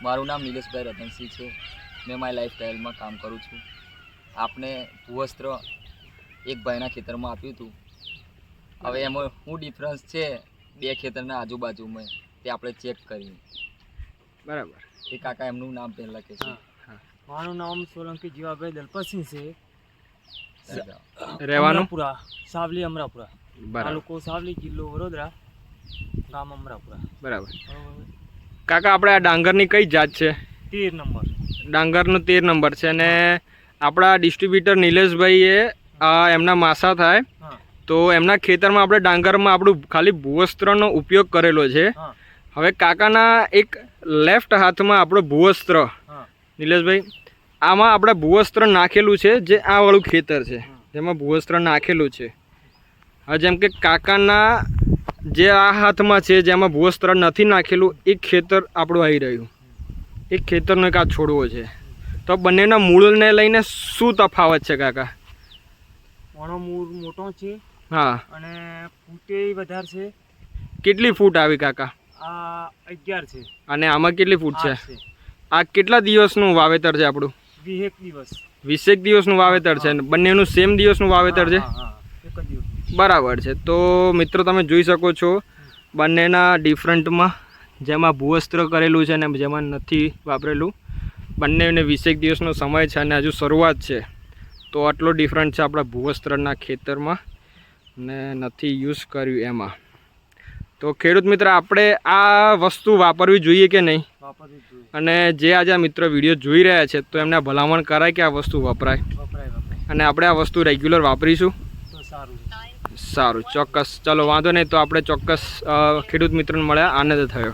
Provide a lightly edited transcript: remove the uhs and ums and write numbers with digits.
મારું નામ નિલેશભાઈ રતનસિંહ છે. મેં મારી લાઈફસ્ટાઈલમાં કામ કરું છું. આપણે ભૂવસ્ત્ર એક ભાઈના ખેતરમાં આપ્યું હતું. હવે એમાં શું ડિફરન્સ છે બે ખેતરના આજુબાજુમાં તે આપણે ચેક કરીએ. બરાબર. એ કાકા એમનું નામ પહેલાં કહેશે. મારું નામ સોલંકી જીવાભાઈ દલપતસિંહ છે. રહેવાનું અમરાપુરા, સાવલી અમરાપુરા, બરાબર. તાલુકો સાવલી, જિલ્લો વડોદરા, ગામ અમરાપુરા. બરાબર. બરોબર. કાકા આપણે આ ડાંગરની કઈ જાત છે? 13 નંબર. ડાંગરનો 13 નંબર છે અને આપણા ડિસ્ટ્રીબ્યુટર નિલેશભાઈએ એમના માસા થાય હા તો એમના ખેતરમાં આપણે ડાંગરમાં આપણું ખાલી ભૂવસ્ત્રનો ઉપયોગ કરેલો છે. હા હવે કાકાના એક લેફ્ટ હાથમાં આપણો ભૂવસ્ત્ર, હા નિલેશભાઈ આમાં આપણે ભૂવસ્ત્ર નાખેલું છે, જે આ વાળું ખેતર છે જેમાં ભૂવસ્ત્ર નાખેલું છે. હવે જેમ કે કાકાના જે આ હાથમાં છે જેમાં ભૂવસ્ત્ર નથી નાખેલું એ ખેતર આપણું આવી રહ્યું. એક ખેતરનો એક આ છોડવો છે. તો બંનેના મૂળને લઈને શું તફાવત છે કાકા? ઓનો મૂળ મોટો છે હા. અને ફૂટે વધારે છે. કેટલી ફૂટ આવી કાકા? આ 11 છે. અને આમાં કેટલી ફૂટ છે? 8 છે. આ કેટલા દિવસનું વાવેતર છે આપણું? 21 દિવસ. 20 દિવસનું વાવેતર છે અને બંનેનું સેમ દિવસનું વાવેતર છે. હા હા એક જ દિવસ. બરાબર છે. તો મિત્રો તમે જોઈ શકો છો બંનેના ડિફરન્ટમાં, જેમાં ભૂવસ્ત્ર કરેલું છે અને જેમાં નથી વાપરેલું. બંનેને 20 દિવસનો સમય છે અને હજુ શરૂઆત છે. તો આટલો ડિફરન્ટ છે આપણા ભૂવસ્ત્રના ખેતરમાં ને નથી યુઝ કર્યું એમાં. તો ખેડૂત મિત્ર આપણે આ વસ્તુ વાપરવી જોઈએ કે નહીં? વાપરવી જ જોઈએ. અને જે આજે આ મિત્ર વિડીયો જોઈ રહ્યા છે તો એમને ભલામણ કરાય કે આ વસ્તુ વપરાય વપરાય. અને આપણે આ વસ્તુ રેગ્યુલર વાપરીશું. તો સારું. સારું, ચોક્કસ. ચલો વાંધો નહીં. તો આપણે ચોક્કસ ખેડૂત મિત્રોને મળ્યા, આનંદ થયો.